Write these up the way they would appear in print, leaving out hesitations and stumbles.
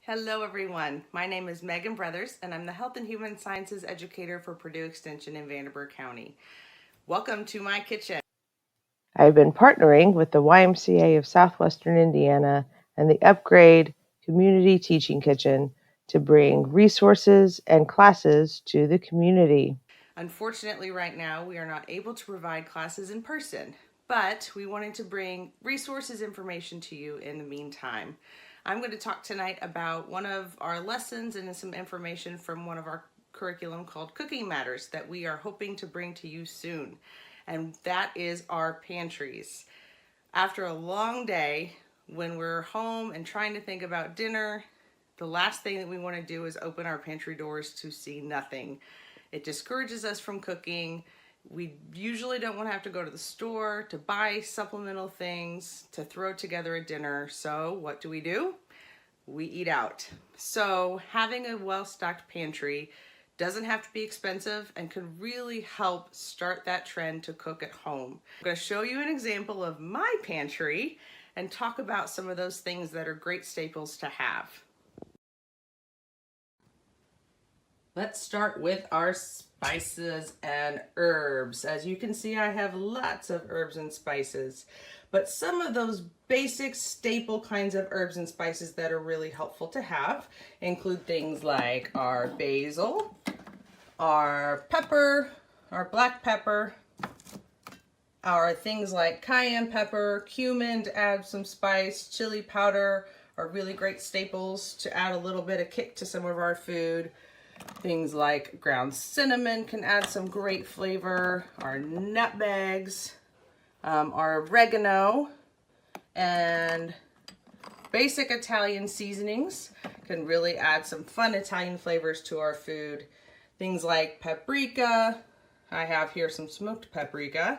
Hello everyone, my name is Megan Brothers and I'm the Health and Human Sciences Educator for Purdue Extension in Vanderburgh County. Welcome to my kitchen. I've been partnering with the YMCA of Southwestern Indiana and the Upgrade Community Teaching Kitchen to bring resources and classes to the community. Unfortunately, right now we are not able to provide classes in person, but we wanted to bring resources information to you in the meantime. I'm going to talk tonight about one of our lessons and some information from one of our curriculum called Cooking Matters that we are hoping to bring to you soon, and that is our pantries. After a long day, when we're home and trying to think about dinner, the last thing that we want to do is open our pantry doors to see nothing. It discourages us from cooking. We usually don't want to have to go to the store to buy supplemental things to throw together a dinner. So what do? We eat out. So having a well-stocked pantry doesn't have to be expensive and can really help start that trend to cook at home. I'm going to show you an example of my pantry and talk about some of those things that are great staples to have. Let's start with our spices and herbs. As you can see, I have lots of herbs and spices, but some of those basic staple kinds of herbs and spices that are really helpful to have include things like our basil, our pepper, our black pepper, our things like cayenne pepper, cumin to add some spice, chili powder are really great staples to add a little bit of kick to some of our food. Things like ground cinnamon can add some great flavor, our nutmegs, our oregano, and basic Italian seasonings can really add some fun Italian flavors to our food. Things like paprika. I have here some smoked paprika.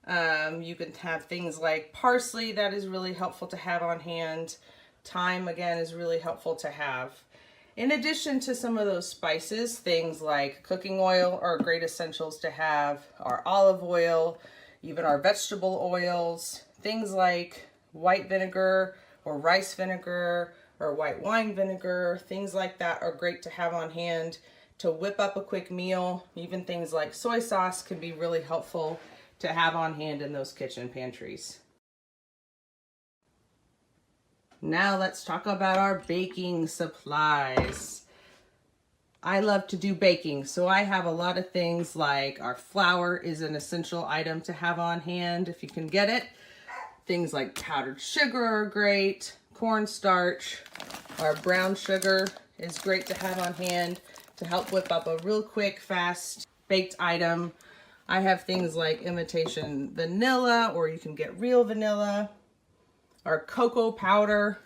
You can have things like parsley that is really helpful to have on hand. Thyme, again, is really helpful to have. In addition to some of those spices, things like cooking oil are great essentials to have, our olive oil, even our vegetable oils, things like white vinegar or rice vinegar or white wine vinegar, things like that are great to have on hand to whip up a quick meal. Even things like soy sauce can be really helpful to have on hand in those kitchen pantries. Now let's talk about our baking supplies. I love to do baking, so I have a lot of things like our flour is an essential item to have on hand if you can get it. Things like powdered sugar are great, cornstarch, our brown sugar is great to have on hand to help whip up a real quick, fast baked item. I have things like imitation vanilla, or you can get real vanilla. Our cocoa powder,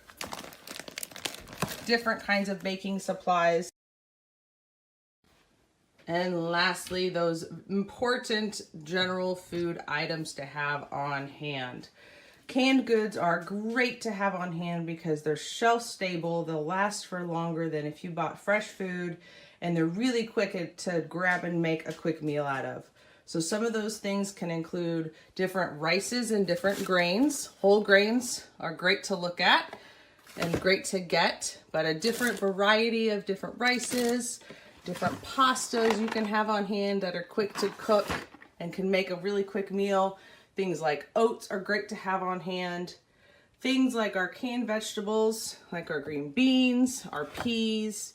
different kinds of baking supplies. And lastly, those important general food items to have on hand. Canned goods are great to have on hand because they're shelf stable. They'll last for longer than if you bought fresh food, and they're really quick to grab and make a quick meal out of. So some of those things can include different rices and different grains. Whole grains are great to look at and great to get, but a different variety of different rices, different pastas you can have on hand that are quick to cook and can make a really quick meal. Things like oats are great to have on hand. Things like our canned vegetables, like our green beans, our peas,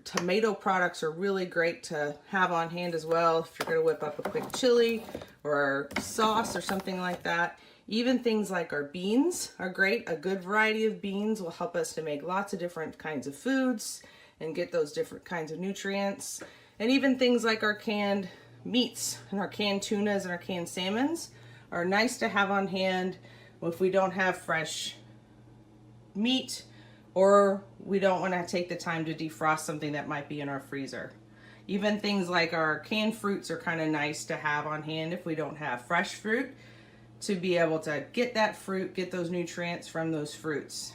tomato products are really great to have on hand as well if you're going to whip up a quick chili or sauce or something like that. Even things like our beans are great. A good variety of beans will help us to make lots of different kinds of foods and get those different kinds of nutrients. And even things like our canned meats and our canned tunas and our canned salmons are nice to have on hand if we don't have fresh meat or we don't want to take the time to defrost something that might be in our freezer. Even things like our canned fruits are kind of nice to have on hand if we don't have fresh fruit, to be able to get that fruit, get those nutrients from those fruits.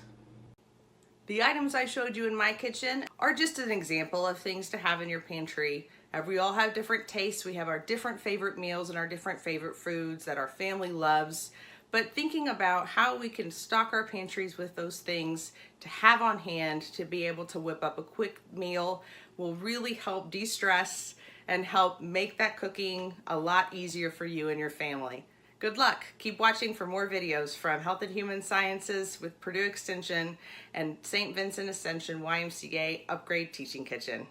The items I showed you in my kitchen are just an example of things to have in your pantry. We all have different tastes. We have our different favorite meals and our different favorite foods that our family loves. but thinking about how we can stock our pantries with those things to have on hand to be able to whip up a quick meal will really help de-stress and help make that cooking a lot easier for you and your family. Good luck. Keep watching for more videos from Health and Human Sciences with Purdue Extension and St. Vincent Ascension YMCA Upgrade Teaching Kitchen.